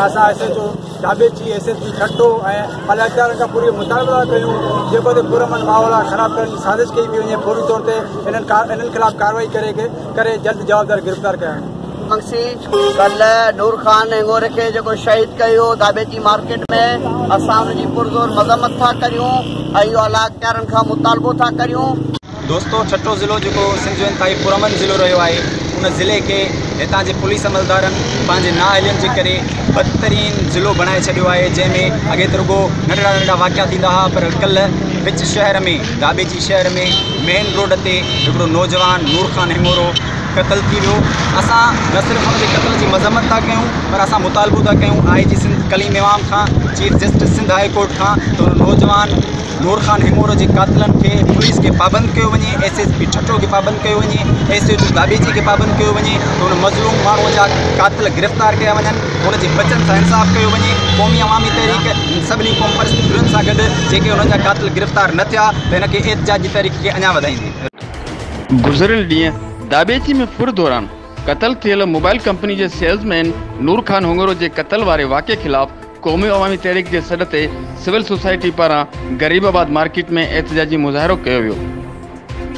असां SHO ढाबेची SSP छटो ऐं अलाहदार खां पूरी मुतालबा कयूं जेको त पुरअमन माहौल आहे ख़राब करण जी साज़िश कई पई वञे फौरी तौर ते इन्हनि ख़िलाफ़ कार्रवाई करे जल्द जवाबदार गिरफ़्तार कया कल नूर खान हिंगोरे खे जेको शहीद कयो दाबेची मार्केट में असां हुनजी पुरज़ोर मज़म्मत था करियूं ऐं इहो अलाहदारनि खां मुतालबो था करियूं। दोस्तों छठो ज़िलो जो सिंध जो इंतहाई पुरअमन ज़िलो रहियो आहे उन ज़िले के हितां जे पुलिस अमलदारनि पंहिंजे नाअहलियत जे करे बदतरीन ज़िलो बणाए छॾियो आहे जंहिंमें अॻे त रुगो नंढड़ा नंढड़ा वाक़िया थींदा हुआ पर कल्ह विच शहर में दाबेची शहर में मेन रोड ते हिकिड़ो नौजवान नूर खान हिंगोरो क़तल थी वियो। असां न सिर्फ़ु हुनजे क़तल जी मज़म्मत था कयूं पर असां मुतालबो था कयूं IG Sindh Kaleem Imam Khan chief justice Sindh high court Khan त हुन नौजवान नूर खान हिंगोरो जे क़ातिलनि खे पुलिस खे पाबंद कयो वञे SSP छठो खे पाबंद कयो वञे SHO दाबेची खे पाबंद कयो वञे त हुन मज़लूम माण्हूअ जा क़ातिल गिरफ़्तार कया वञनि हुनजे बचनि सां इंसाफ़ कयो वञे। क़ौमी अवामी तहरीक सभिनी क़ौम परस्ती ग्रुपनि सां गॾु जेके हुननि जा क़ातिल गिरफ़्तार न थिया त हिनखे एहतिजाज जी तहरीक खे अञा वधाईंदी। गुज़िरियल ॾींहुं दाबेची में फुर दौरान क़तल थियल मोबाइल कंपनी जे सेल्समैन नूर खान हिंगोरो जे क़तल वारे वाक़े ख़िलाफ़ क़ौमी अवामी तहरीक जे सॾ ते सिविल सोसाइटी पारां गरीबाबाद मार्केट में एहतिजाजी मुज़ाहिरो कयो वियो।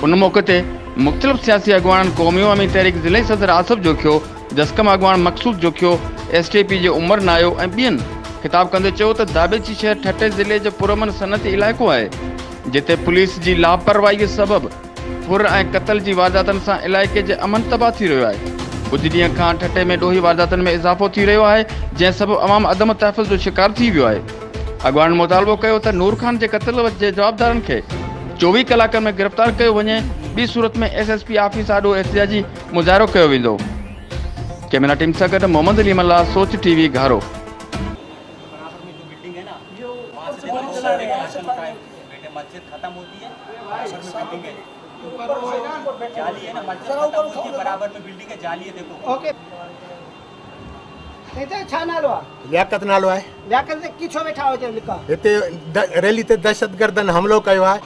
उन मौक़े ते मुख़्तलिफ़ सियासी अॻवाननि क़ौमी अवामी तहरीक ज़िले सदर आसिफ जोखियो जस्कम अॻवान मक़सूद जोखियो STP जे उमर नायो ऐं ॿियनि ख़िताब कंदे चयो त दाबेची शहर ठटे ज़िले जो पुरअमन सनअती इलाइक़ो आहे जिते पुलिस जी लापरवाही सबबि फुर ऐं क़तल जी वारदातनि सां इलाइक़े जे अमन तबाह थी रहियो आहे। कुझु ॾींहं खां ठटे में ॾोही वारदातनि में इज़ाफ़ो थी रहियो आहे जंहिं सबबि अवाम अदम तहफ़ुज़ जो शिकार थी वियो आहे। अॻवान मुतालबो कयो त नूर खान जे क़तल जे जवाबदारनि खे 24 कलाकनि में गिरफ़्तार कयो वञे ॿी सूरत में SSP ऑफिस आॾो एहतिजाजी मुज़ाहिरो कयो वेंदो। कैमरा टीम सां गॾु मोहम्मद अली मल्ला सोच TV घारो। जाली है ना मस्जिद बराबर में बिल्डिंग है जाली है देखो ओके ते छा नालो आहे लियाकत नालो आहे लियाकत की छो वेठा हो जे लिखा हिते रैली ते दहशतगर्दनि हमलो कयो आहे।